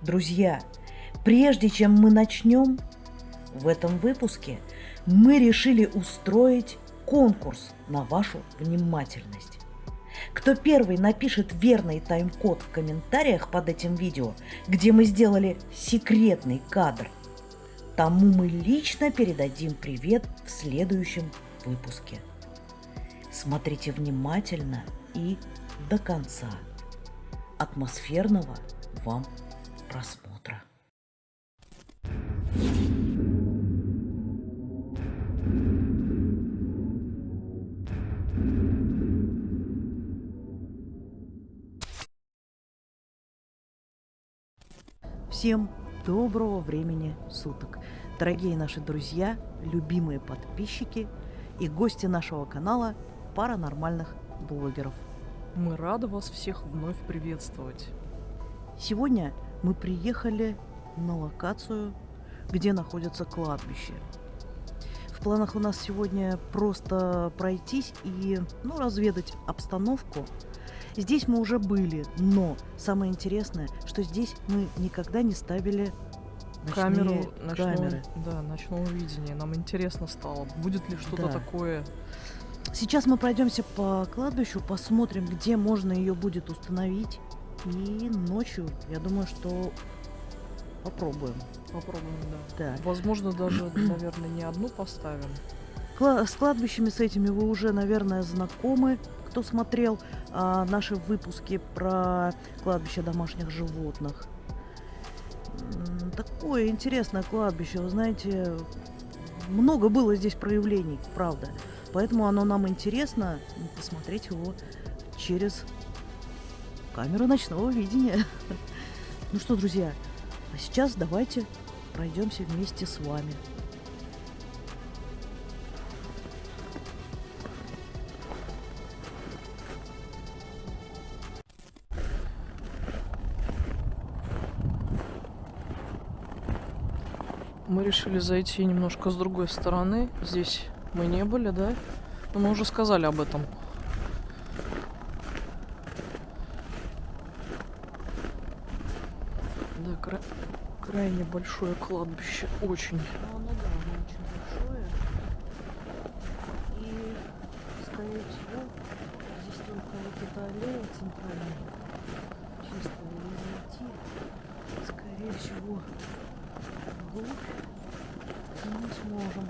Друзья, прежде чем мы начнем, в этом выпуске мы решили устроить конкурс на вашу внимательность. Кто первый напишет верный тайм-код в комментариях под этим видео, где мы сделали секретный кадр, тому мы лично передадим привет в следующем выпуске. Смотрите внимательно и до конца. Атмосферного вам просмотра. Всем доброго времени суток, дорогие наши друзья, любимые подписчики и гости нашего канала паранормальных блогеров. Мы рады вас всех вновь приветствовать. Сегодня мы приехали на локацию, где находится кладбище. В планах у нас сегодня просто пройтись и разведать обстановку. Здесь мы уже были, но самое интересное, что здесь мы никогда не ставили камеры. Ночного видения. Нам интересно стало, будет ли что-то такое. Сейчас мы пройдемся по кладбищу, посмотрим, где можно ее будет установить. И ночью, я думаю, что попробуем. Да. Возможно, даже, наверное, не одну поставим. С кладбищами с этими вы уже, наверное, знакомы. Кто смотрел наши выпуски про кладбище домашних животных. Такое интересное кладбище, вы знаете, много было здесь проявлений, правда. Поэтому оно нам интересно посмотреть его через камеру ночного видения. Ну что, друзья, а сейчас давайте пройдемся вместе с вами. Мы решили зайти немножко с другой стороны. Здесь мы не были, да? Но мы уже сказали об этом. Да, крайне большое кладбище. Очень. Оно очень большое. И, скорее всего, здесь только вот эта аллея центральная. Чисто идти. Скорее всего, вглубь мы не сможем.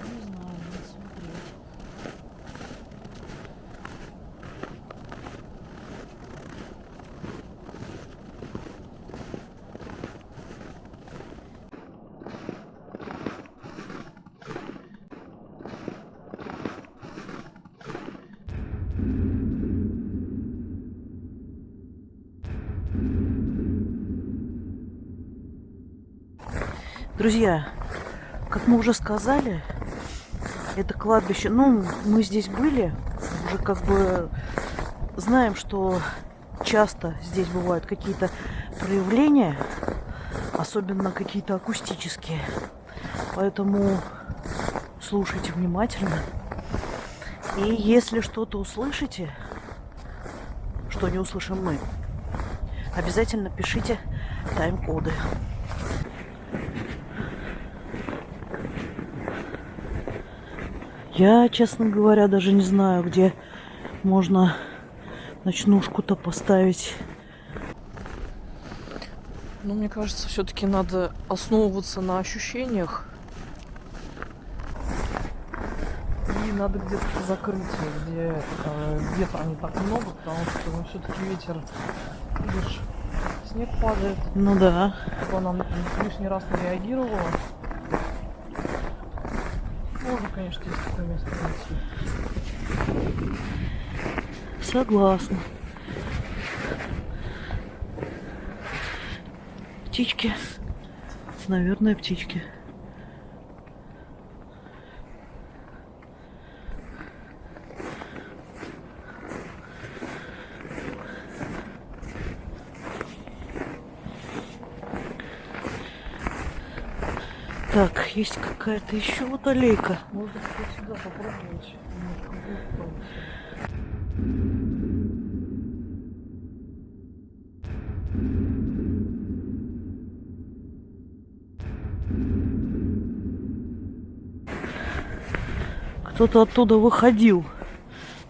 Не знаю, надо смотреть. Друзья, как мы уже сказали, это кладбище, мы здесь были, уже знаем, что часто здесь бывают какие-то проявления, особенно какие-то акустические, поэтому слушайте внимательно, и если что-то услышите, что не услышим мы, обязательно пишите тайм-коды. Я, честно говоря, даже не знаю, где можно ночнушку-то поставить. Ну, мне кажется, все-таки надо основываться на ощущениях. И надо где-то закрытие, где ветра не так много, потому что ну, все-таки ветер, видишь, снег падает. Ну да. Чтобы она лишний раз не реагировала. Можно, конечно, здесь такое место найти. Согласна. Птички. Наверное, птички. Так, есть какая-то еще вот аллейка. Можно кстати, сюда попробовать немножко вглубь. Кто-то оттуда выходил.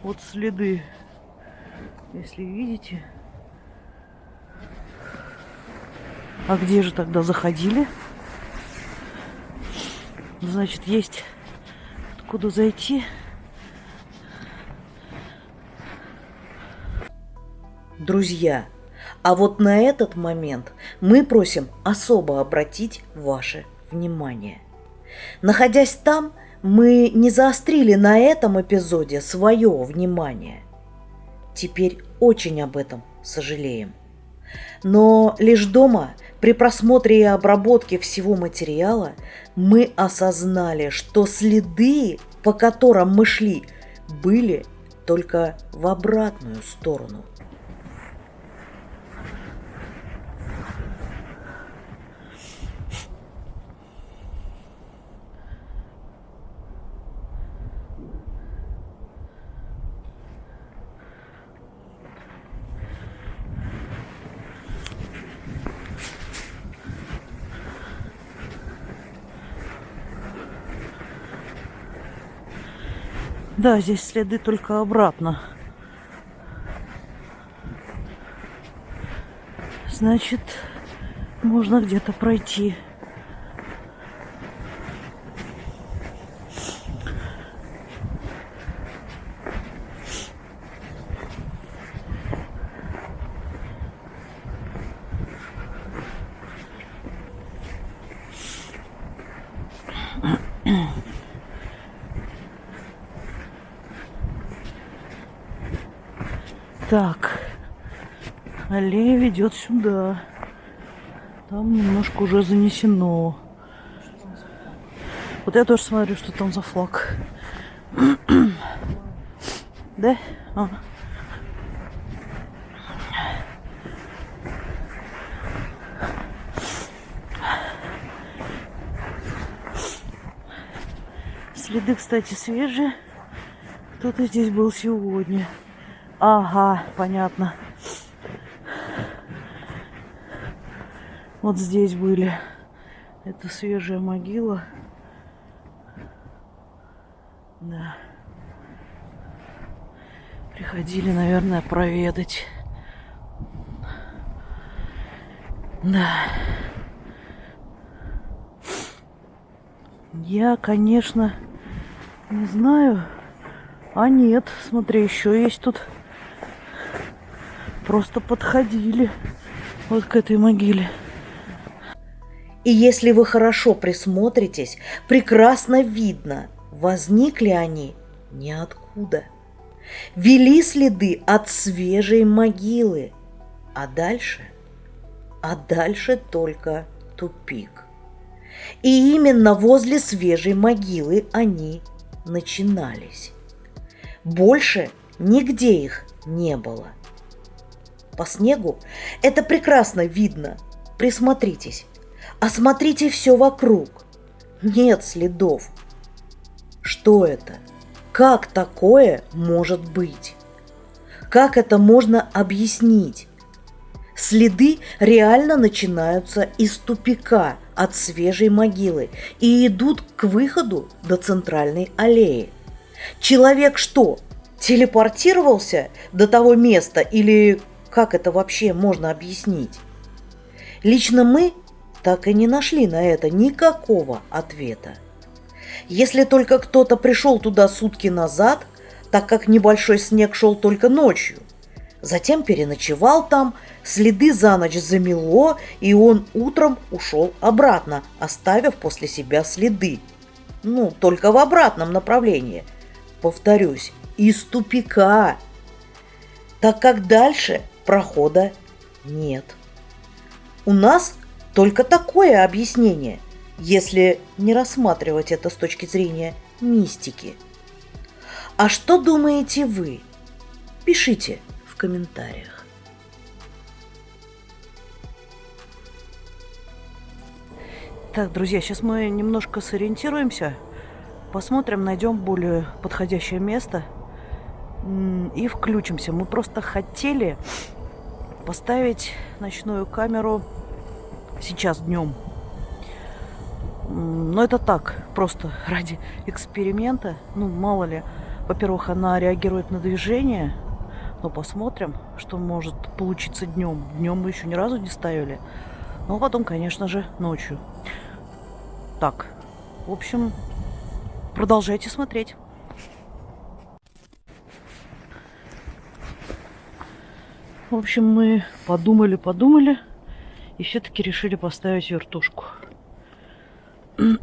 Вот следы. Если видите. А где же тогда заходили? Значит, есть откуда зайти. Друзья, а вот на этот момент мы просим особо обратить ваше внимание. Находясь там, мы не заострили на этом эпизоде свое внимание. Теперь очень об этом сожалеем. Но лишь дома, при просмотре и обработке всего материала, мы осознали, что следы, по которым мы шли, были только в обратную сторону. Да, здесь следы только обратно. Значит, можно где-то пройти. Так, аллея ведет сюда. Там немножко уже занесено. Вот я тоже смотрю, что там за флаг. Да? А. Следы, кстати, свежие. Кто-то здесь был сегодня. Ага, понятно. Вот здесь были. Это свежая могила. Да. Приходили, наверное, проведать. Да. Я, конечно, не знаю. А нет, смотри, еще есть тут. Просто подходили вот к этой могиле. И если вы хорошо присмотритесь, прекрасно видно, возникли они ниоткуда. Вели следы от свежей могилы. А дальше только тупик. И именно возле свежей могилы они начинались. Больше нигде их не было. По снегу это прекрасно видно. Присмотритесь. Осмотрите все вокруг. Нет следов. Что это? Как такое может быть? Как это можно объяснить? Следы реально начинаются из тупика от свежей могилы и идут к выходу до центральной аллеи. Человек что, телепортировался до того места или как это вообще можно объяснить? Лично мы так и не нашли на это никакого ответа. Если только кто-то пришел туда сутки назад, так как небольшой снег шел только ночью. Затем переночевал там, следы за ночь замело, и он утром ушел обратно, оставив после себя следы. Ну, только в обратном направлении. Повторюсь, из тупика. Так как дальше прохода нет. У нас только такое объяснение, если не рассматривать это с точки зрения мистики. А что думаете вы? Пишите в комментариях. Так, друзья, сейчас мы немножко сориентируемся, посмотрим, найдем более подходящее место и включимся. Мы просто хотели поставить ночную камеру сейчас днем. Но это так, просто ради эксперимента. Ну, мало ли, во-первых, она реагирует на движение. Но посмотрим, что может получиться днем. Днем мы еще ни разу не ставили. Ну, а потом, конечно же, ночью. Так, в общем, продолжайте смотреть. В общем, мы подумали и все-таки решили поставить вертушку. Ну,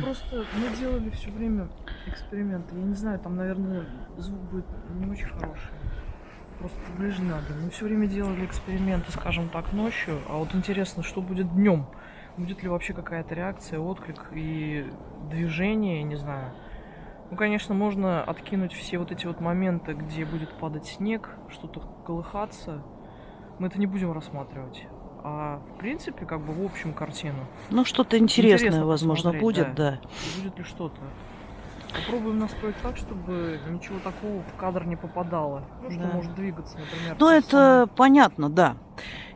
просто мы делали все время эксперименты. Я не знаю, там, наверное, звук будет не очень хороший. Просто ближе надо. Мы все время делали эксперименты, скажем так, ночью. А вот интересно, что будет днем? Будет ли вообще какая-то реакция, отклик и движение, не знаю. Ну, конечно, можно откинуть все вот эти вот моменты, где будет падать снег, что-то колыхаться. Мы это не будем рассматривать. А в принципе, как бы в общем картину. Ну, что-то интересное, возможно, будет, да. Будет ли что-то. Попробуем настроить так, чтобы ничего такого в кадр не попадало. Ну, что может двигаться, например. Ну, это понятно, да.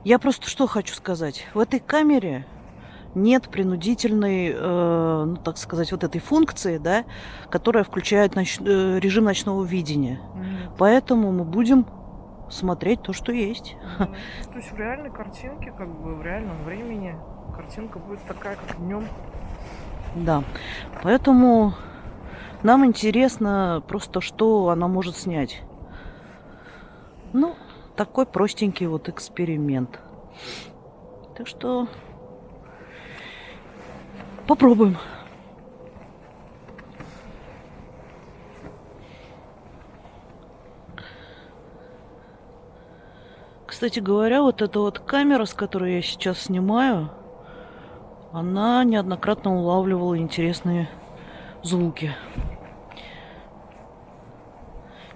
Я просто что хочу сказать. В этой камере нет принудительной, ну, так сказать, вот этой функции, да, которая включает режим ночного видения. Нет. Поэтому мы будем смотреть то, что есть. Да. То есть в реальной картинке, как бы в реальном времени, картинка будет такая, как днем. Да. Поэтому нам интересно просто, что она может снять. Ну, такой простенький вот эксперимент. Так что попробуем. Кстати говоря, вот эта вот камера, с которой я сейчас снимаю, она неоднократно улавливала интересные звуки.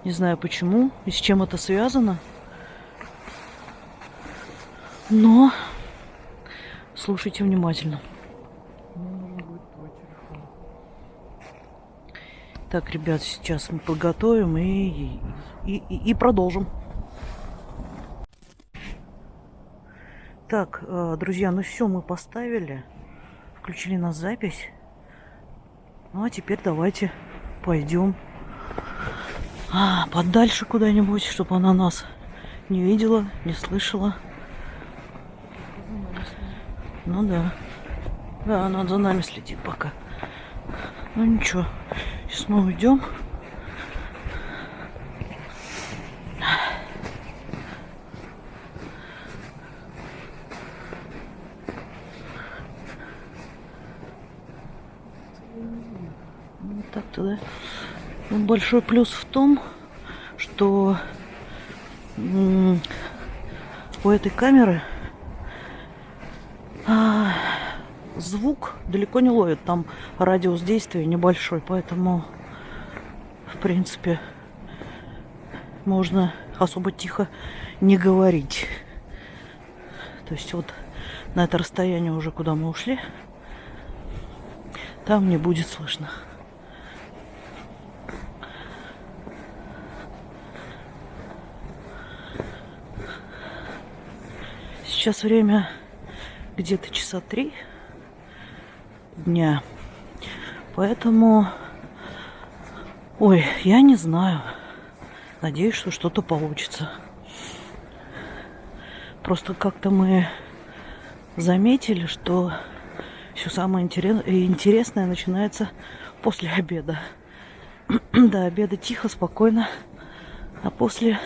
Не знаю почему и с чем это связано. Но слушайте внимательно. Так, ребят, сейчас мы подготовим и продолжим. Так, друзья, ну все, мы поставили, включили на запись. Ну а теперь давайте пойдем подальше куда-нибудь, чтобы она нас не видела, не слышала. Ну да. Да, она за нами следит пока. Ну ничего, сейчас мы уйдем. Вот так-то, да. Ну, большой плюс в том, что у этой камеры звук далеко не ловит. Там радиус действия небольшой, поэтому, в принципе, можно особо тихо не говорить. То есть вот на это расстояние уже, куда мы ушли, там не будет слышно. Сейчас время где-то часа 3 дня. Поэтому, ой, я не знаю. Надеюсь, что что-то получится. Просто как-то мы заметили, что все самое интересное начинается после обеда. До обеда тихо, спокойно. А после,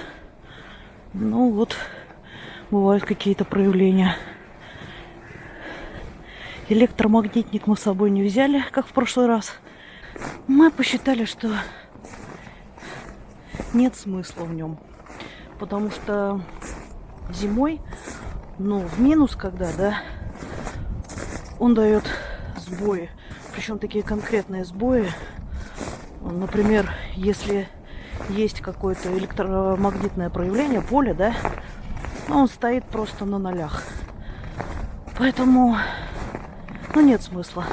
ну вот, бывают какие-то проявления. Электромагнитник мы с собой не взяли, как в прошлый раз. Мы посчитали, что нет смысла в нем. Потому что зимой, ну, в минус когда, да, он дает сбои. Причем такие конкретные сбои. Например, если есть какое-то электромагнитное проявление поля, да, он стоит просто на нолях. Поэтому, ну, нет смысла.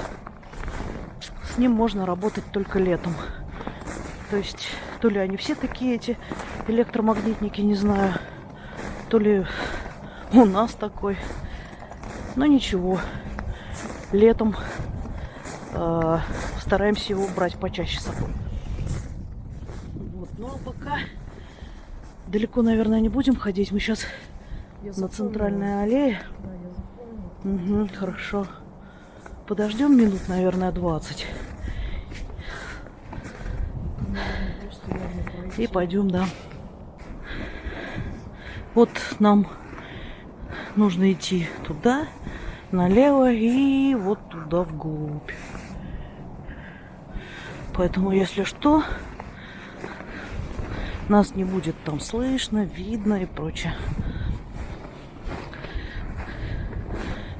С ним можно работать только летом. То есть, то ли они все такие, эти электромагнитники, не знаю, то ли у нас такой. Но ничего. Летом стараемся его брать почаще с собой. Вот. Ну а пока далеко, наверное, не будем ходить. Мы сейчас на центральной аллее. Да, я запомнила. Угу, хорошо. Подождем минут, наверное, 20. Наверное, просто реально пройти. И пойдем, да. Вот нам нужно идти туда, налево и вот туда вглубь. Поэтому, если что, нас не будет там слышно, видно и прочее.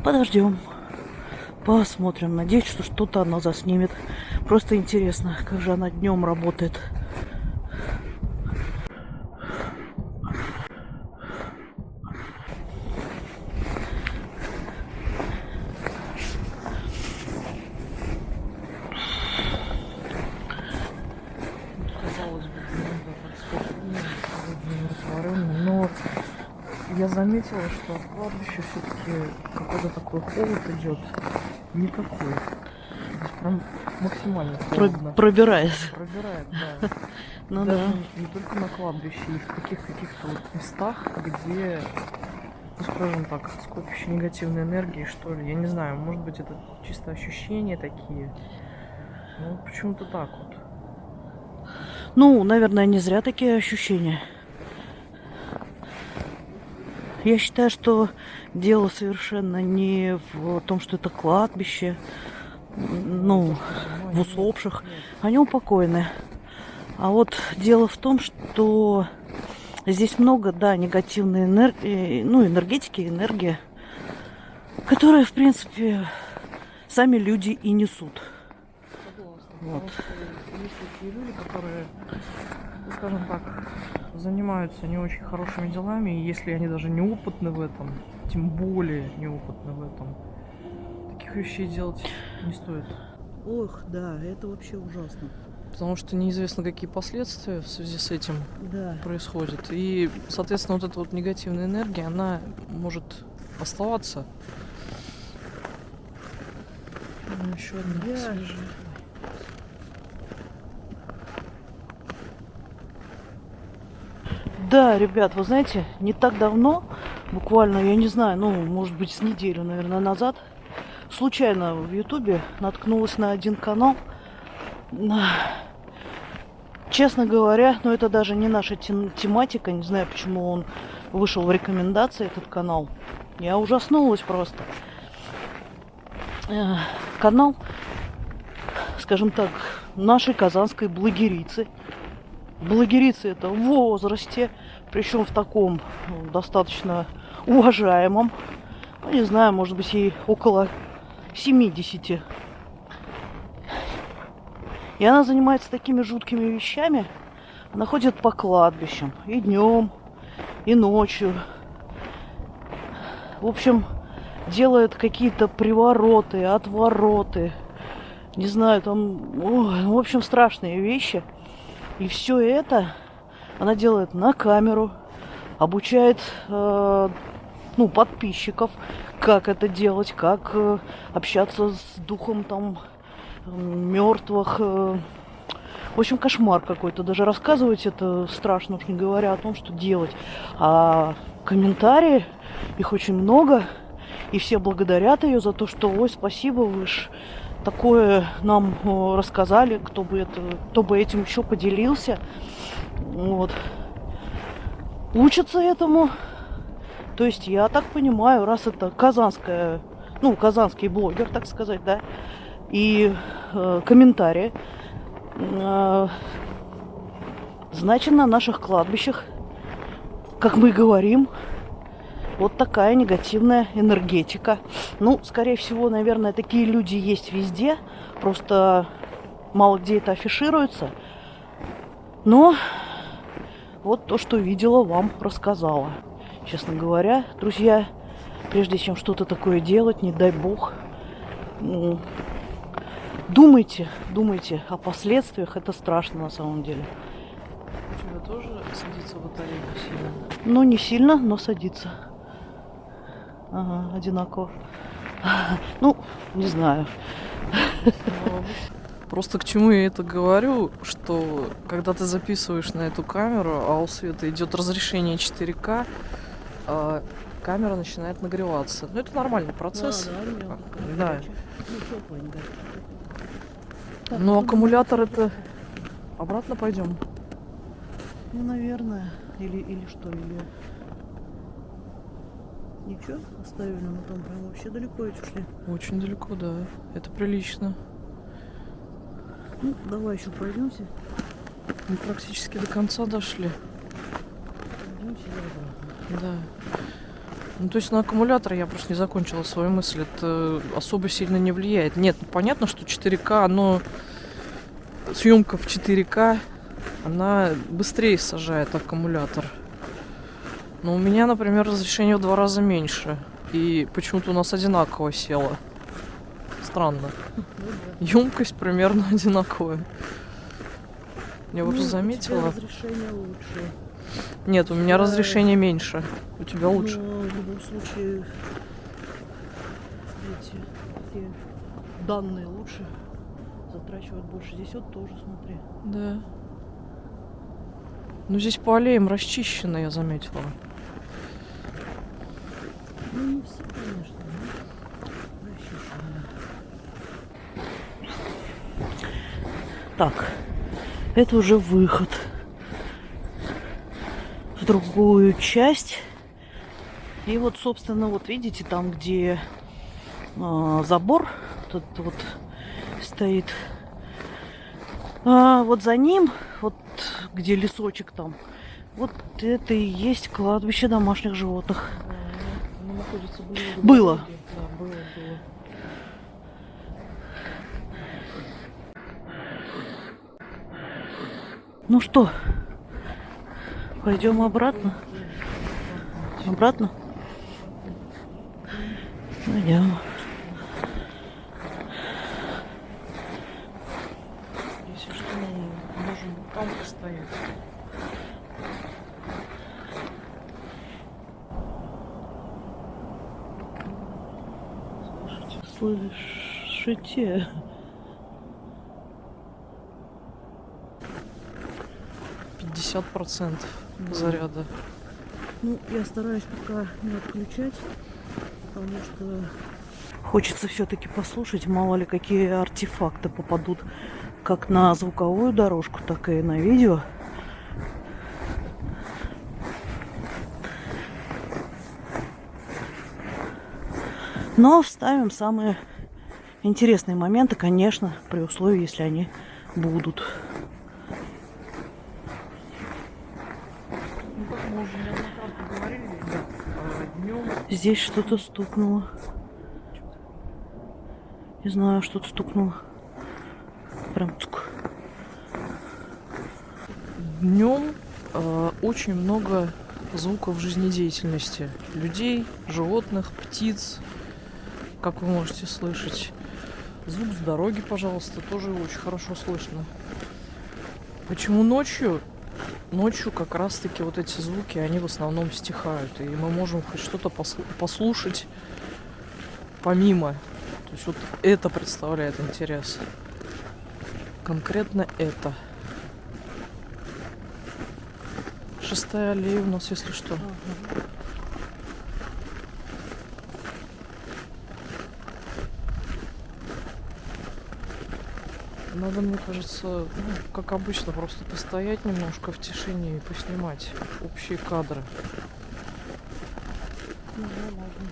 Подождем. Посмотрим. Надеюсь, что что-то она заснимет. Просто интересно, как же она днем работает. Казалось бы, умиротворенно, но я заметила, что от кладбища все-таки какой-то такой холод идет. Никакой. Здесь прям максимально холодно. Пробирается. Пробирает, да. Ну Даже да. не только на кладбище, и в таких каких-то вот местах, где, ну, скажем так, скопище негативной энергии, что ли. Я не знаю, может быть, это чисто ощущения такие. Ну, почему-то так вот. Ну, наверное, не зря такие ощущения. Я считаю, что дело совершенно не в том, что это кладбище, ну, в усопших. Они упокоены. А вот дело в том, что здесь много, да, негативной энергии, ну, энергетики, энергии, которые, в принципе, сами люди и несут. Согласна. Вот. Потому что есть такие люди, которые, ну, скажем так, занимаются не очень хорошими делами, и если они даже неопытны в этом, тем более неопытны в этом, таких вещей делать не стоит. Ох, да, это вообще ужасно. Потому что неизвестно, какие последствия в связи с этим Да. происходят. И, соответственно, вот эта вот негативная энергия, она может оставаться. Еще одна Я- свежая. Да, ребят, вы знаете, не так давно, буквально, я не знаю, ну, может быть, с неделю, наверное, назад, случайно в Ютубе наткнулась на один канал. Честно говоря, ну, это даже не наша тематика, не знаю, почему он вышел в рекомендации, этот канал. Я ужаснулась просто. Канал, скажем так, нашей казанской блогерицы. Блогерица это в возрасте, причем в таком достаточно уважаемом. Ну, не знаю, может быть, ей около 70. И она занимается такими жуткими вещами. Она ходит по кладбищам и днем, и ночью. В общем, делает какие-то привороты, отвороты. Не знаю, там, ой, в общем, страшные вещи. И все это она делает на камеру, обучает ну, подписчиков, как это делать, как общаться с духом там мертвых. В общем, кошмар какой-то. Даже рассказывать это страшно, уж не говоря о том, что делать. А комментарии, их очень много, и все благодарят ее за то, что, ой, спасибо, вы ж такое нам рассказали, кто бы этим еще поделился. Вот. Учатся этому. То есть, я так понимаю, раз это казанский блогер, так сказать, да, и комментарии, значит, на наших кладбищах, как мы говорим, вот такая негативная энергетика. Ну, скорее всего, наверное, такие люди есть везде. Просто мало где это афишируется. Но вот то, что видела, вам рассказала. Честно говоря, друзья, прежде чем что-то такое делать, не дай бог, думайте о последствиях. Это страшно на самом деле. У тебя тоже садится батарейка сильно? Ну, не сильно, но садится. Ага, одинаково. Ну, не знаю. Просто к чему я это говорю, что когда ты записываешь на эту камеру, а у Светы идет разрешение 4К, камера начинает нагреваться. Ну, это нормальный процесс. Да. Но аккумулятор это... Обратно пойдем. Ну, наверное. Или что, Ничего, оставили, мы там прям вообще далеко эти ушли. Очень далеко, да. Это прилично. Ну, давай еще пройдемся. Мы практически до конца дошли. Пройдемся обратно. Да. Ну, то есть на аккумулятор я просто не закончила свою мысль. Это особо сильно не влияет. Нет, ну, понятно, что 4К, съемка в 4К, она быстрее сажает аккумулятор. Но у меня, например, разрешение в 2 раза меньше. И почему-то у нас одинаково село. Странно. Емкость примерно одинаковая. Я уже заметила. У тебя разрешение лучше. Нет, у меня разрешение меньше. У тебя лучше. Но в любом случае эти все данные лучше. Затрачивают больше. Здесь вот тоже, смотри. Да. Ну, здесь по аллеям расчищено, я заметила. Ну, не все, конечно, но расчищено. Так, это уже выход в другую часть. И вот, собственно, вот видите, там, где забор тут вот стоит, вот за ним, вот где лесочек там, вот это и есть кладбище домашних животных. Оно находится Было. Да, было. Ну что, пойдем обратно? Обратно? Пойдем. Если что, мы можем там постоять. Слышите? %50 заряда. Ну, я стараюсь пока не отключать, потому что хочется все-таки послушать, мало ли какие артефакты попадут как на звуковую дорожку, так и на видео. Но вставим самые интересные моменты, конечно, при условии, если они будут. Ну, как мы уже неоднократно говорили, днем Здесь что-то стукнуло. Не знаю, что-то стукнуло. Прям цук. Днем очень много звуков жизнедеятельности. Людей, животных, птиц. Как вы можете слышать. Звук с дороги, пожалуйста, тоже очень хорошо слышно. Почему ночью? Ночью как раз-таки вот эти звуки, они в основном стихают. И мы можем хоть что-то послушать помимо. То есть вот это представляет интерес. Конкретно это. 6-я аллея у нас, если что. Надо, мне кажется, ну, как обычно, просто постоять немножко в тишине и поснимать общие кадры. Ну, да, можно.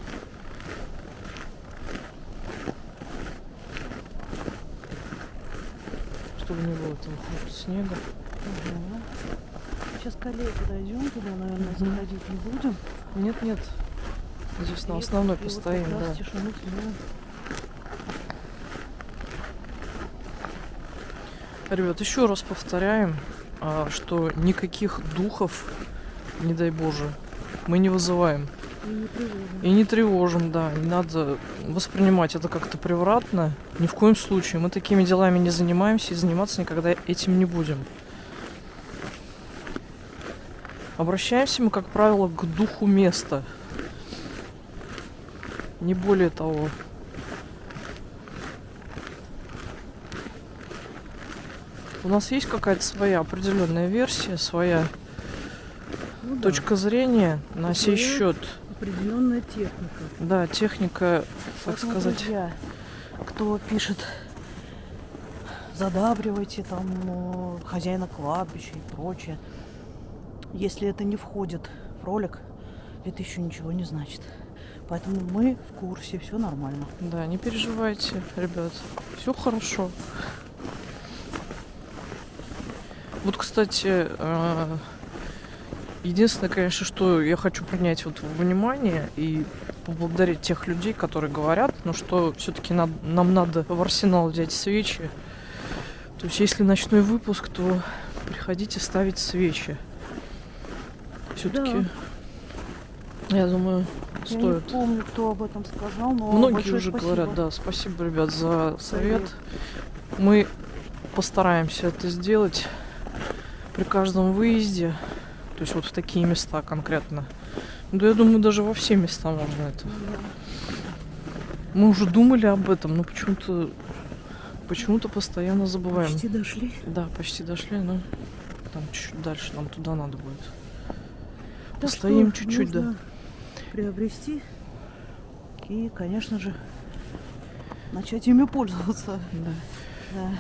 Чтобы не было там снега. Сейчас к аллее подойдем, туда, наверное, заходить не будем. Нет. Здесь на основной И постоим, вот как да. раз тишину снимаем. Ребят, еще раз повторяем, что никаких духов, не дай Боже, мы не вызываем. И не тревожим. И не тревожим, да. Не надо воспринимать это как-то превратно. Ни в коем случае. Мы такими делами не занимаемся и заниматься никогда этим не будем. Обращаемся мы, как правило, к духу места. Не более того. У нас есть какая-то своя определенная версия, своя точка зрения на сей счет. Определенная техника. Да, техника, так Поэтому, сказать. друзья, кто пишет, задабривайте там хозяина кладбища и прочее. Если это не входит в ролик, это еще ничего не значит. Поэтому мы в курсе, все нормально. Да, не переживайте, ребят. Все хорошо. Вот, кстати, единственное, конечно, что я хочу принять вот во внимание и поблагодарить тех людей, которые говорят, но что все-таки нам надо в арсенал взять свечи. То есть, если ночной выпуск, то приходите ставить свечи. Все-таки, я думаю, стоит. Я не помню, кто об этом сказал, но Многие большое уже спасибо. говорят, да, спасибо, ребят, за совет. Мы постараемся это сделать при каждом выезде. То есть вот в такие места конкретно. Да, я думаю, даже во все места можно это. Мы уже думали об этом, но почему-то постоянно забываем. Почти дошли. Да, почти дошли, но там чуть-чуть дальше, нам туда надо будет. Так Постоим что чуть-чуть, да. нужно приобрести и, конечно же, начать ими пользоваться. Да. Да.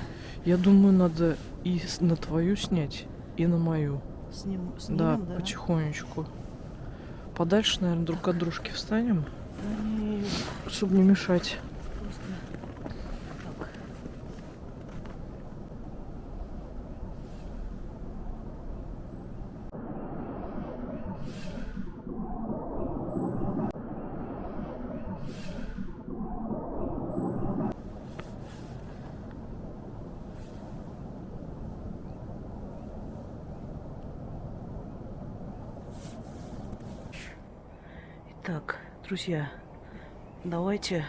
Я думаю, надо и на твою снять, и на мою. Снимем, Да, да. потихонечку. Подальше, наверное, друг от дружки встанем, Они чтобы не мешать. просто так. Итак, друзья, давайте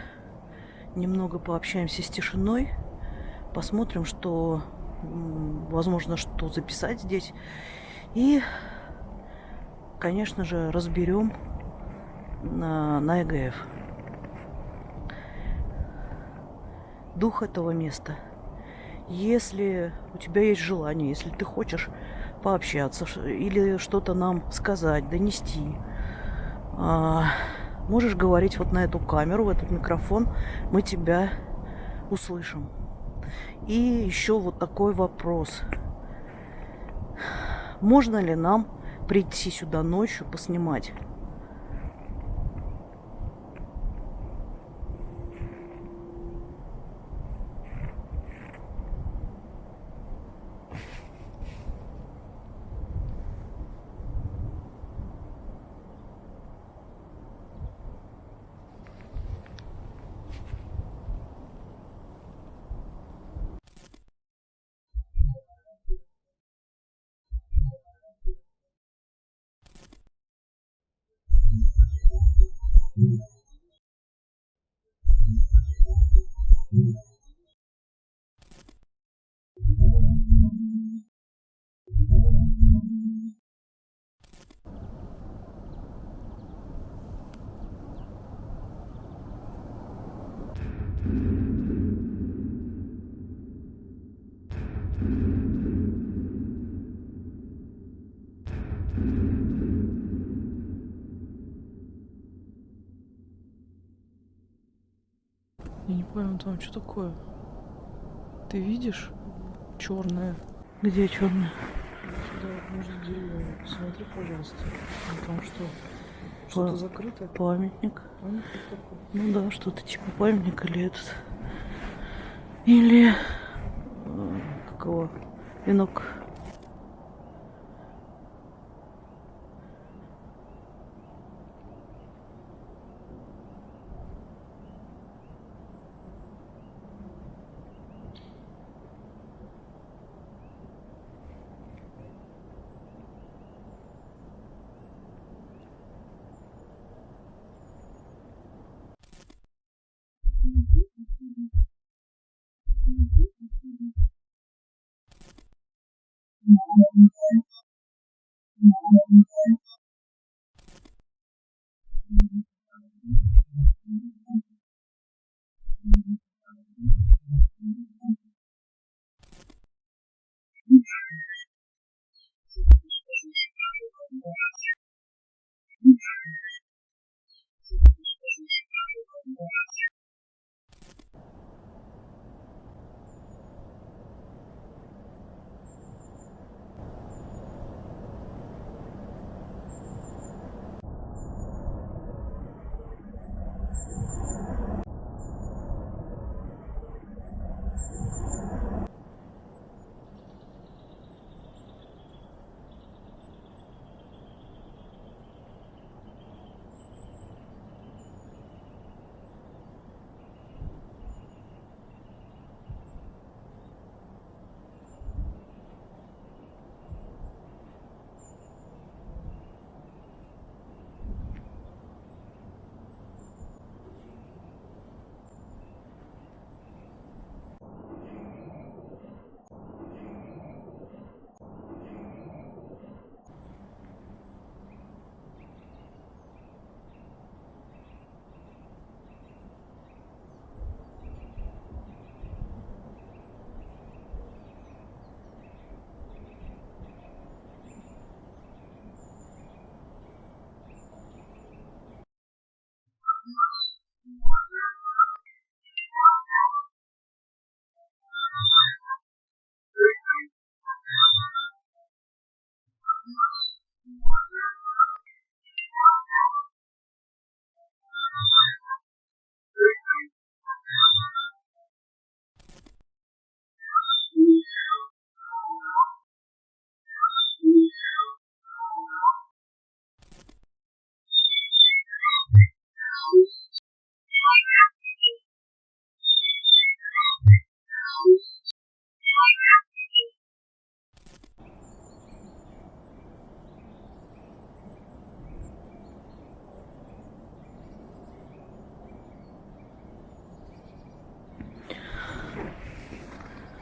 немного пообщаемся с тишиной, посмотрим, что возможно, что записать здесь. И, конечно же, разберем на ЭГФ дух этого места. Если у тебя есть желание, если ты хочешь пообщаться или что-то нам сказать, донести, можешь говорить вот на эту камеру, в этот микрофон, мы тебя услышим. И еще вот такой вопрос. Можно ли нам прийти сюда ночью поснимать? Я не понял, там что такое? Ты видишь? черные. Где черный? Сюда вот между деревьями. Посмотри, пожалуйста. Ну, там что? Что-то закрытое? Памятник. Памятник такой. Ну да, что-то типа памятника или этот. Или какого? Венок.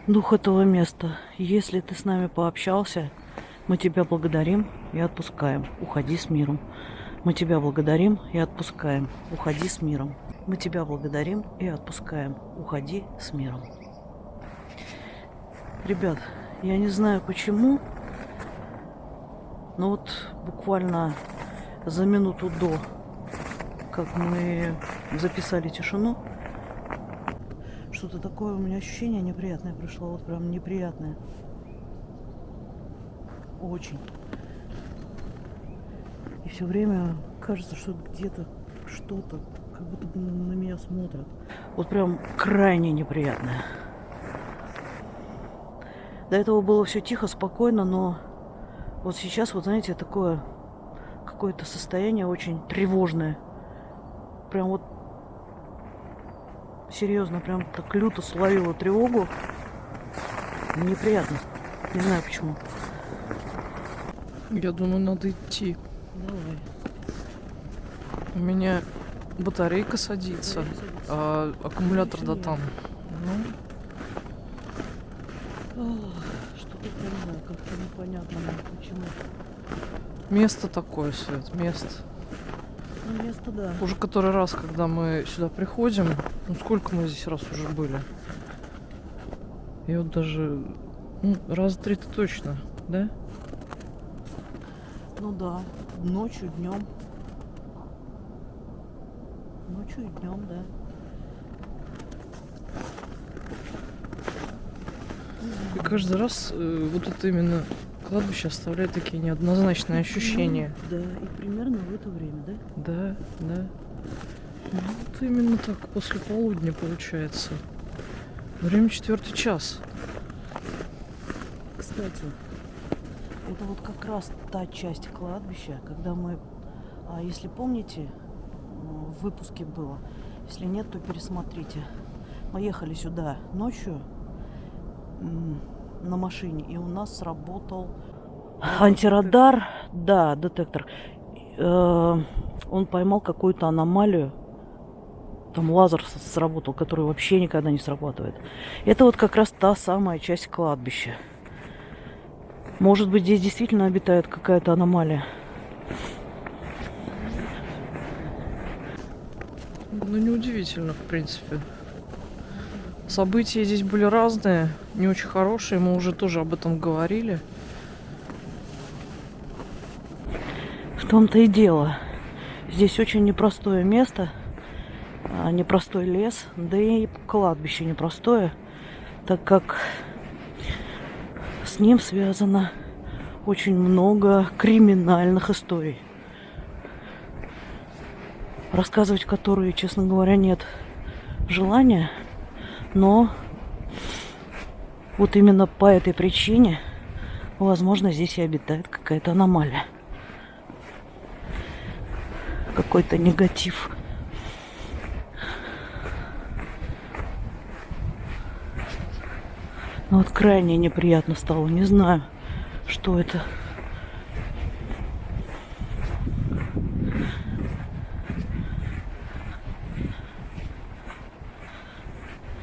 Дух этого места. Если ты с нами пообщался, мы тебя благодарим и отпускаем. Уходи с миром. Мы тебя благодарим и отпускаем. Уходи с миром. Мы тебя благодарим и отпускаем. Уходи с миром. Ребят, я не знаю почему, но вот буквально за минуту до, как мы записали тишину, что-то такое у меня ощущение неприятное пришло. Вот прям неприятное. Очень. И все время кажется, что где-то что-то, как будто бы на меня смотрят. Вот прям крайне неприятное. До этого было все тихо, спокойно, но вот сейчас, вот знаете, такое какое-то состояние очень тревожное. Прям вот серьезно, прям так люто словила тревогу. Неприятно. Не знаю почему. Я думаю, надо идти. Давай. У меня батарейка садится, а аккумулятор да там. Ну, Что-то прям, как-то непонятно, почему. место такое, Свет, место. Ну, место, да. Уже который раз, когда мы сюда приходим, ну сколько мы здесь раз уже были? И вот даже, раза 3-то точно, да? Ну да. Ночью, днем. Ночью и днем, да. Не знаю. И каждый раз вот это именно кладбище оставляет такие неоднозначные ощущения. Да, и примерно в это время, да? Да, да. Ну, вот именно так, после полудня получается. Время 4 час. Кстати, это вот как раз та часть кладбища, когда мы, если помните, в выпуске было, если нет, то пересмотрите. Мы ехали сюда ночью на машине, и у нас сработал антирадар, да, детектор. Он поймал какую-то аномалию. Там лазер сработал, который вообще никогда не срабатывает. Это вот как раз та самая часть кладбища. Может быть, здесь действительно обитает какая-то аномалия. Ну, неудивительно, в принципе. События здесь были разные, не очень хорошие. Мы уже тоже об этом говорили. В том-то и дело. Здесь очень непростое место, непростой лес, да и кладбище непростое, так как с ним связано очень много криминальных историй, рассказывать которые, честно говоря, нет желания, но вот именно по этой причине, возможно, здесь и обитает какая-то аномалия, какой-то негатив. Но вот крайне неприятно стало. Не знаю, что это.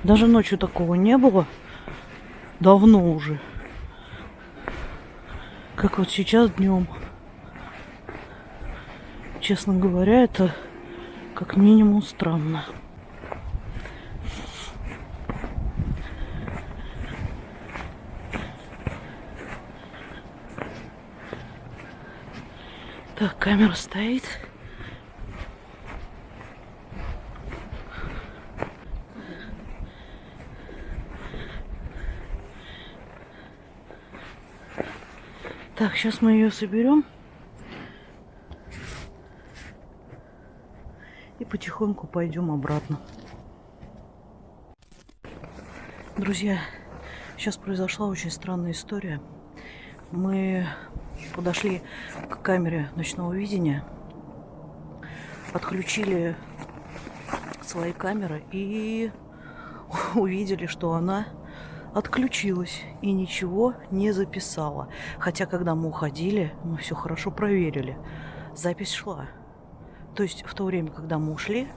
Даже ночью такого не было. Давно уже. Как вот сейчас днем. Честно говоря, это как минимум странно. Так, камера стоит. Так, сейчас мы ее соберем. И потихоньку пойдем обратно. Друзья, сейчас произошла очень странная история. Мы подошли к камере ночного видения, отключили свои камеры и увидели, что она отключилась и ничего не записала. Хотя, когда мы уходили, мы все хорошо проверили. Запись шла. То есть в то время, когда мы ушли,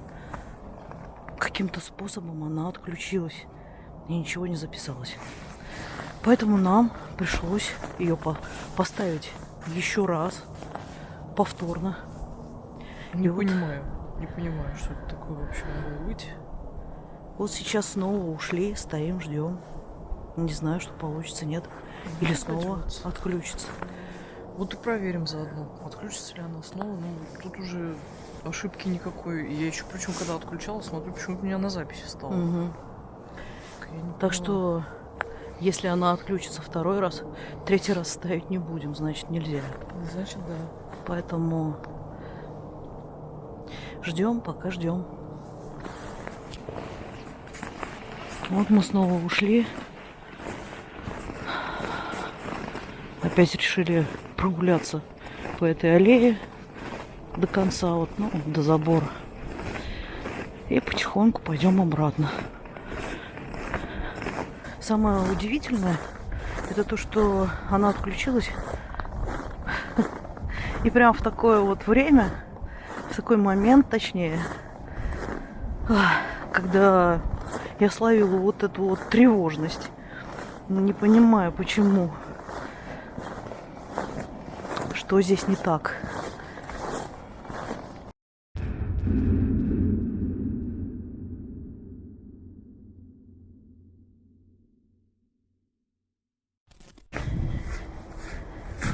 каким-то способом она отключилась и ничего не записалось. Поэтому нам пришлось ее поставить еще раз, повторно. Не понимаю, что это такое вообще могло быть. Вот сейчас снова ушли, стоим, ждем. Не знаю, что получится, нет. Или снова отключится. Вот и проверим заодно, отключится ли она снова. Ну, тут уже ошибки никакой. Я еще, причем, когда отключала, смотрю, почему-то у меня на записи стало. Угу. Так что, если она отключится второй раз, третий раз ставить не будем, значит, нельзя. Значит, да. Поэтому ждем, пока ждем. Вот мы снова ушли. Опять решили прогуляться по этой аллее до конца, вот, ну, до забора. И потихоньку пойдем обратно. Самое удивительное, это то, что она отключилась. И прям в такое вот время, в такой момент, точнее, когда я словила вот эту вот тревожность. Не понимаю, почему. Что здесь не так?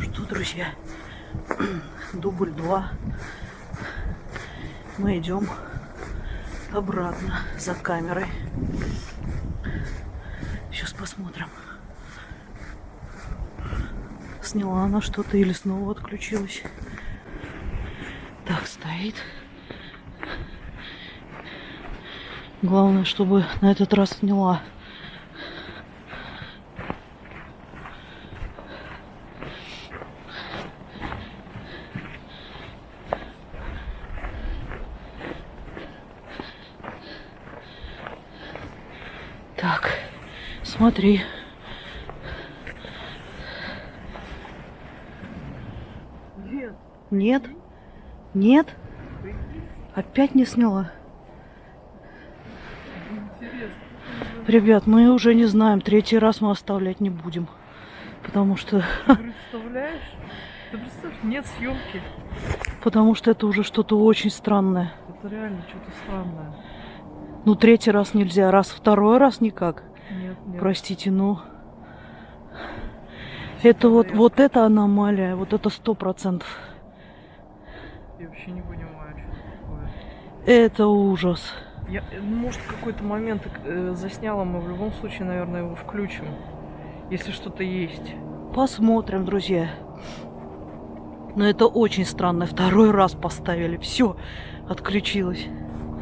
Что, друзья, дубль 2. Мы идем обратно за камерой. Сейчас посмотрим, Сняла она что-то или снова отключилась. Так, стоит. Главное, чтобы на этот раз сняла. Так, смотри. Нет. Нет? Нет? Опять не сняла? Интересно. Ребят, мы уже не знаем. Третий раз мы оставлять не будем. Потому что... Ты представляешь? Ты представляешь, нет съемки. Потому что это уже что-то очень странное. Это реально что-то странное. Ну, третий раз нельзя. Второй раз никак. Нет, нет. Простите, ну... Это вот это аномалия. Вот это 100%. Я вообще не понимаю, что это такое. Это ужас. Может, в какой-то момент засняла, мы в любом случае, наверное, его включим. Если что-то есть. Посмотрим, друзья. Но это очень странно. Второй раз поставили. Все, отключилось.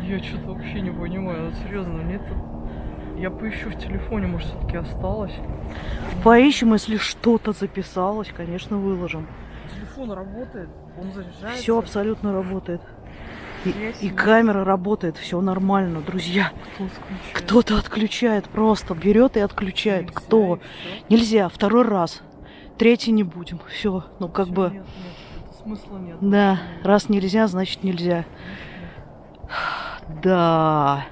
Я что-то вообще не понимаю. Вот серьезно, мне тут... Я поищу в телефоне, может, все-таки осталось. Поищем, если что-то записалось, конечно, выложим. Телефон работает, он заряжается. Все абсолютно работает. И Связь камера работает, все нормально, друзья. Кто отключает? Кто-то отключает, просто берет и отключает. Нельзя, Кто? и всё. Нельзя, второй раз. Третий не будем. Все, ну как Всё, бы. Нет, это смысла нет. Да, Вообще нет. раз нельзя, значит нельзя. Да.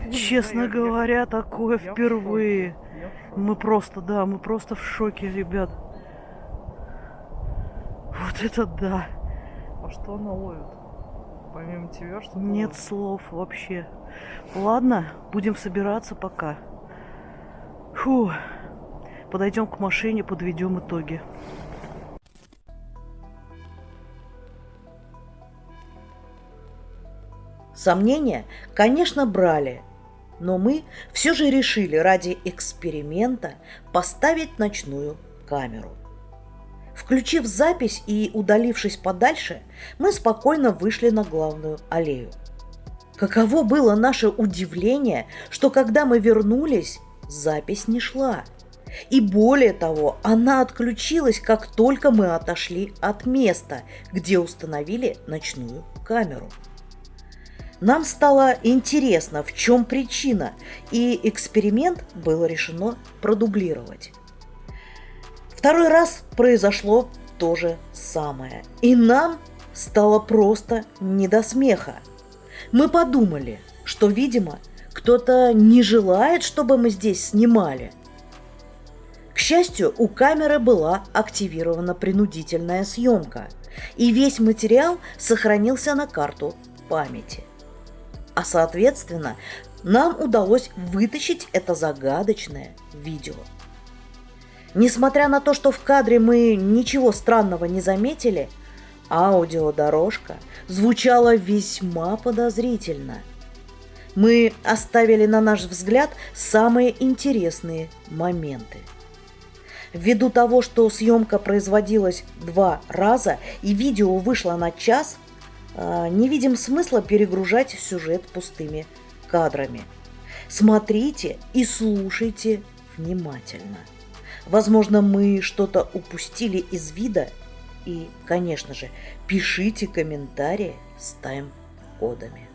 Не Честно знаю, говоря, такое я в впервые. шоке. Я в шоке. Мы просто в шоке, ребят. Вот это да. А что она ловит? Помимо тебя, что Нет слов вообще. Ладно, будем собираться пока. Фу. Подойдем к машине, подведем итоги. Сомнения, конечно, брали, но мы все же решили ради эксперимента поставить ночную камеру. Включив запись и удалившись подальше, мы спокойно вышли на главную аллею. Каково было наше удивление, что когда мы вернулись, запись не шла. И более того, она отключилась, как только мы отошли от места, где установили ночную камеру. Нам стало интересно, в чем причина, и эксперимент было решено продублировать. Второй раз произошло то же самое, и нам стало просто не до смеха. Мы подумали, что, видимо, кто-то не желает, чтобы мы здесь снимали. К счастью, у камеры была активирована принудительная съемка, и весь материал сохранился на карту памяти. А соответственно, нам удалось вытащить это загадочное видео. Несмотря на то, что в кадре мы ничего странного не заметили, аудиодорожка звучала весьма подозрительно. Мы оставили, на наш взгляд, самые интересные моменты. Ввиду того, что съемка производилась 2 раза и видео вышло на час, не видим смысла перегружать сюжет пустыми кадрами. Смотрите и слушайте внимательно. Возможно, мы что-то упустили из вида. И, конечно же, пишите комментарии с тайм-кодами.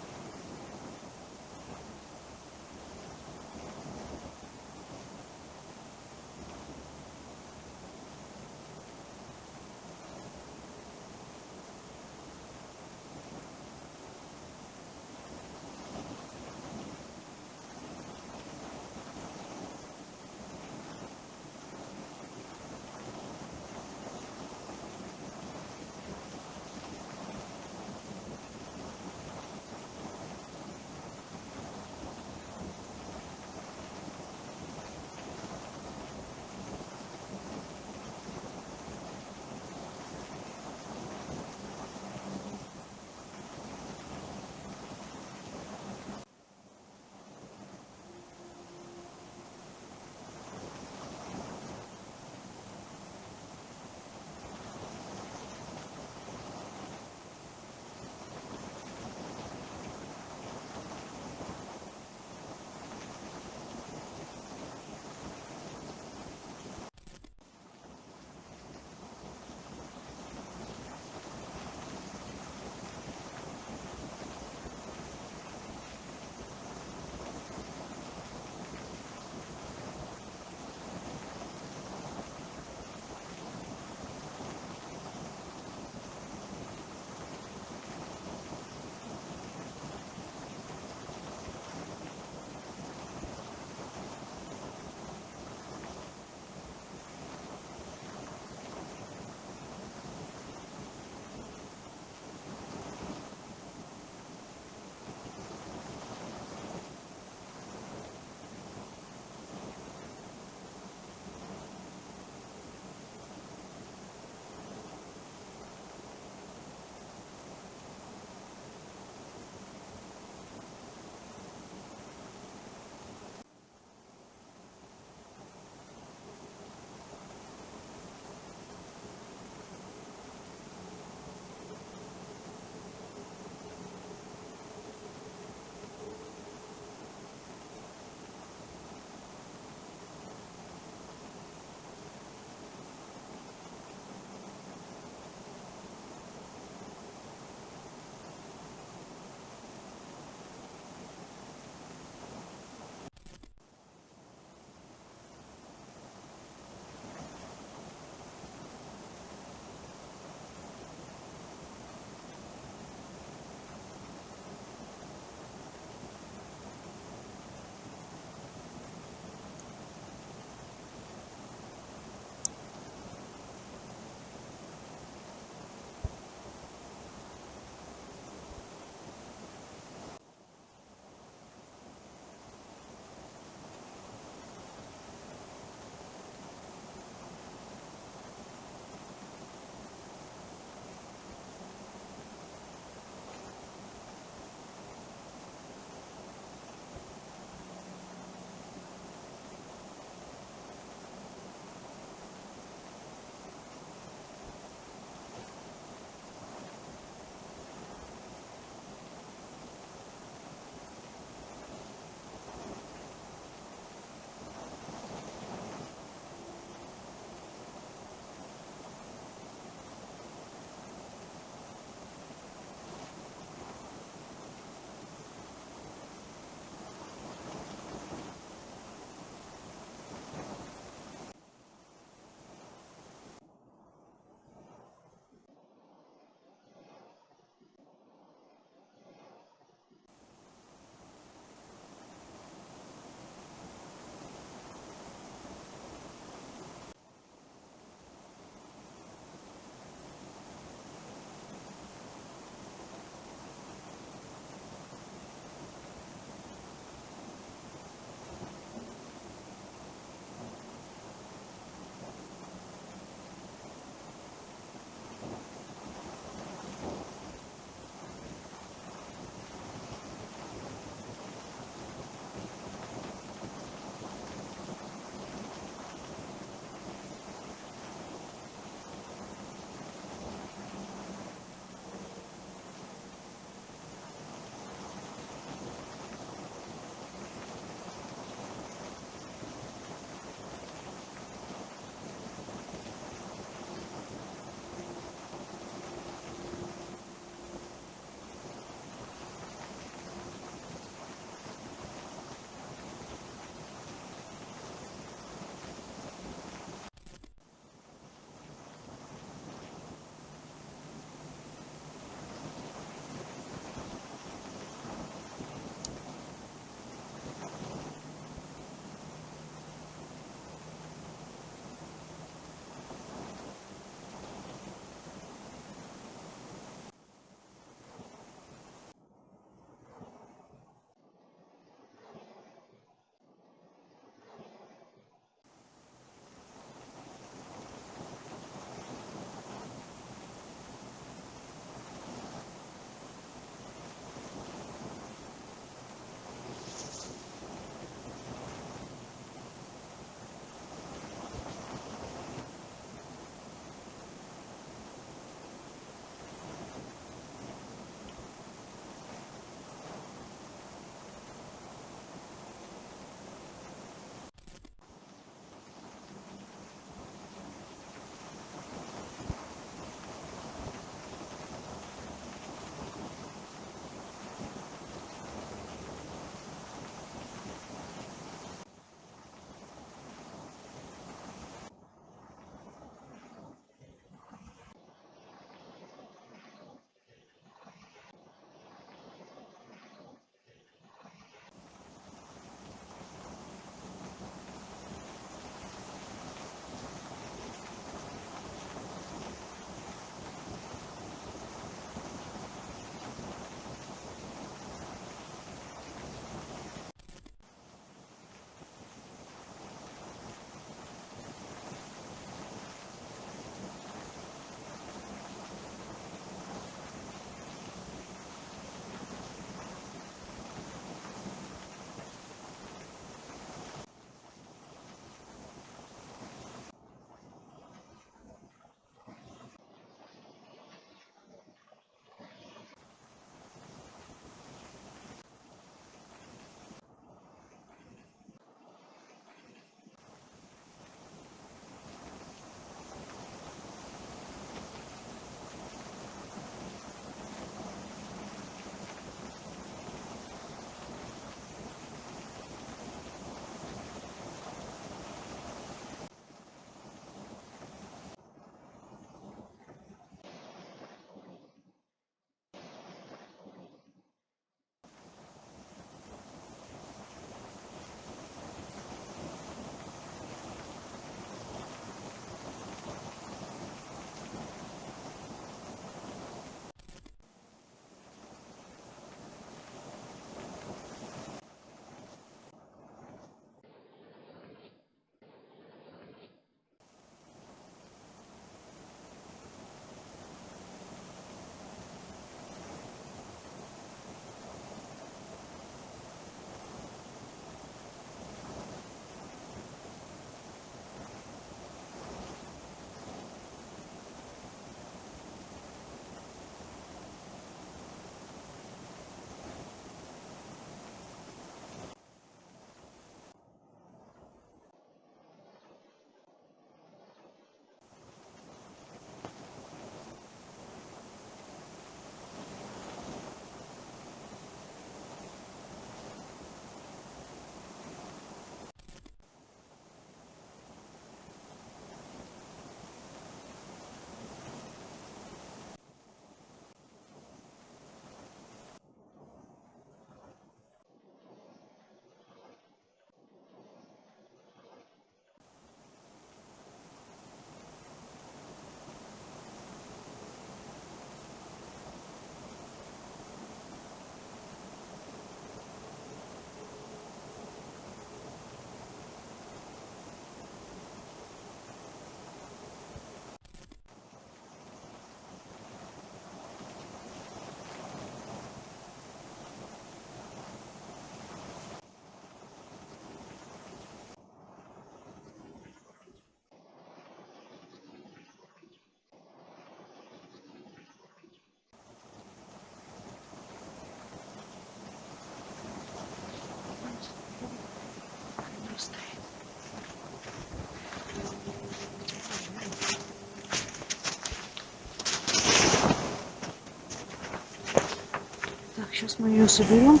Сейчас мы ее соберем.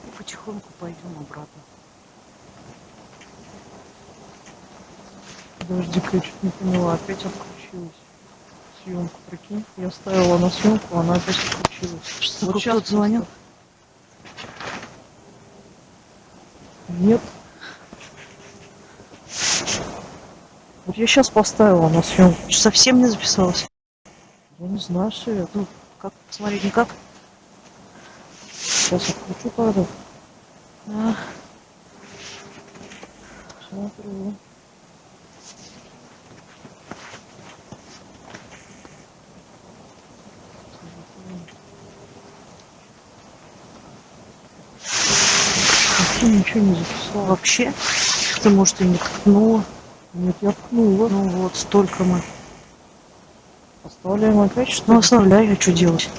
И потихоньку пойдем обратно. Подожди-ка, я чуть не поняла, опять отключилась съемка, прикинь. Я ставила на съемку, она опять отключилась. Что, Вот кто-то звонил? Нет. Вот я сейчас поставила на съемку. Совсем не записалась? Я не знаю, Свет. Ну, как посмотреть, никак? Сейчас отключу, правда. А, Смотрю. Вообще ничего не записала. вообще? Ты, может, и не ткнула? Нет, я ткнула. Ну вот, столько мы. Оставляем опять, что Ну, ли? оставляй, а что делать?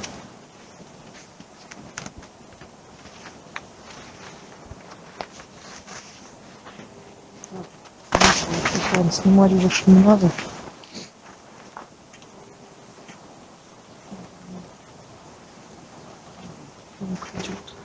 Ладно, снимать больше не надо. Съемка идет.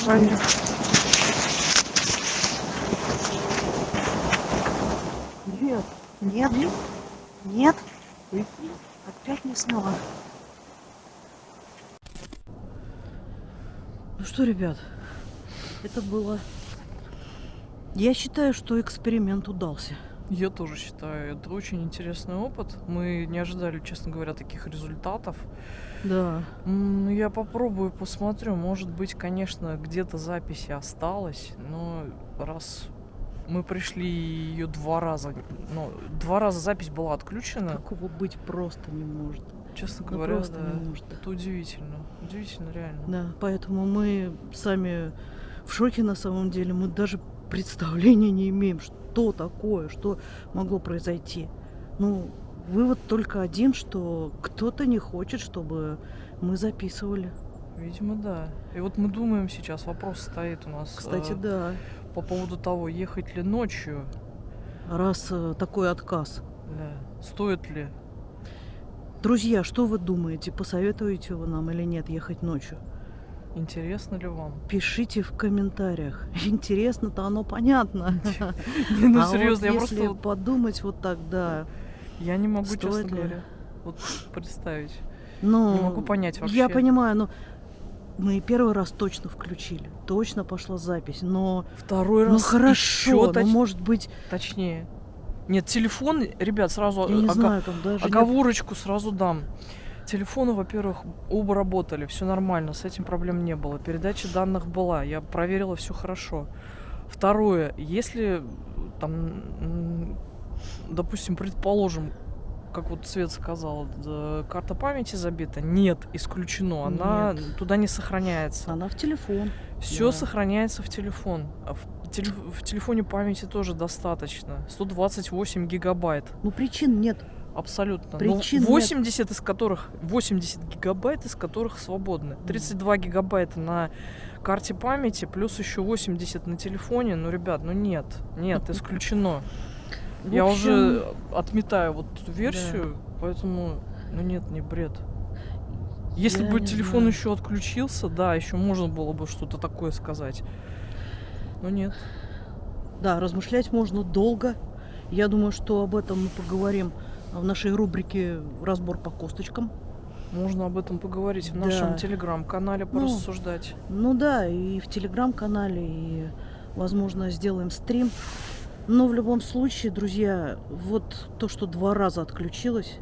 Ваня. Нет. Нет? Нет? Опять не сняла. Ну что, ребят, это было... Я считаю, что эксперимент удался. Я тоже считаю, это очень интересный опыт. Мы не ожидали, честно говоря, таких результатов. Да. Я попробую, посмотрю. Может быть, конечно, где-то записи осталось, но раз мы пришли ее 2 раза, ну, 2 раза запись была отключена. Такого быть просто не может. Честно Ну, говоря, просто да, не может. это удивительно. Удивительно, реально. Да, поэтому мы сами в шоке на самом деле. Мы даже представления не имеем, что такое, что могло произойти. Ну, вывод только один, что кто-то не хочет, чтобы мы записывали. Видимо, да. И вот мы думаем сейчас, вопрос стоит у нас. Кстати, да. По поводу того, ехать ли ночью. Раз такой отказ. Да. Стоит ли? Друзья, что вы думаете? Посоветуете вы нам или нет ехать ночью? Интересно ли вам? Пишите в комментариях. Интересно-то оно понятно. Не, ну А серьезно, я вот просто если подумать вот так, да. я не могу, Стоит честно ли? говоря, вот представить. Ну, Не могу понять вообще. Я понимаю, но мы первый раз точно включили. Точно пошла запись. Но Второй раз ну хорошо, ещё ну, может быть, точнее. Нет, телефон, ребят, сразу я не знаю, там даже нет. оговорочку сразу дам. Телефоны, во-первых, оба работали, все нормально, с этим проблем не было. Передача данных была, я проверила, все хорошо. Второе, если там, допустим, предположим, как вот Свет сказал, карта памяти забита, нет, исключено, она Нет. туда не сохраняется. Она в телефон. Все Да. сохраняется в телефон. А в телефоне памяти тоже достаточно. 128 гигабайт. Ну, причин нет. Абсолютно. Причин Но 80 из которых, 80 гигабайт из которых свободны. 32 гигабайта на карте памяти, плюс еще 80 на телефоне. Ну, ребят, ну нет, исключено. В Я общем, уже отметаю вот эту версию, поэтому, ну нет, не бред. Если я бы не телефон знаю. еще отключился, да, еще можно было бы что-то такое сказать. Но нет. Да, размышлять можно долго. Я думаю, что об этом мы поговорим в нашей рубрике «Разбор по косточкам». Можно об этом поговорить в Да. нашем телеграм-канале, порассуждать. Ну да, и в телеграм-канале, и, возможно, сделаем стрим. Но в любом случае, друзья, вот то, что 2 раза отключилось,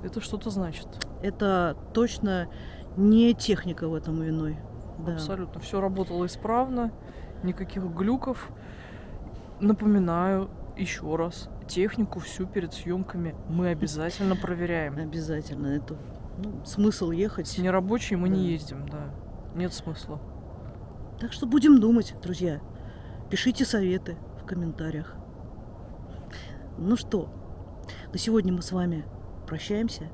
Это что-то значит. это точно не техника в этом виной. Да. Абсолютно. Все работало исправно, никаких глюков. Напоминаю еще раз, технику всю перед съемками мы обязательно проверяем. Обязательно. Это смысл ехать. С нерабочей мы Да. не ездим, да. Нет смысла. Так что будем думать, друзья. Пишите советы в комментариях. Ну что, на сегодня мы с вами прощаемся.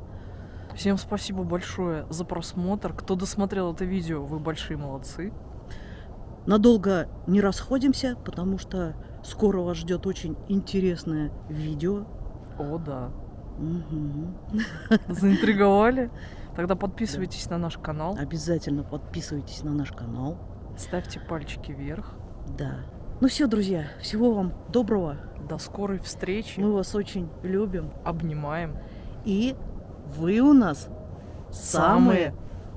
Всем спасибо большое за просмотр. Кто досмотрел это видео, вы большие молодцы. Надолго не расходимся, потому что скоро вас ждет очень интересное видео. О, да. Мгм. Заинтриговали? Тогда подписывайтесь на наш канал, Обязательно подписывайтесь на наш канал. ставьте пальчики вверх. Да. Ну все, друзья, всего вам доброго. До скорой встречи. Мы вас очень любим. Обнимаем. И вы у нас самые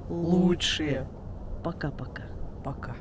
лучшие. Пока-пока. Пока.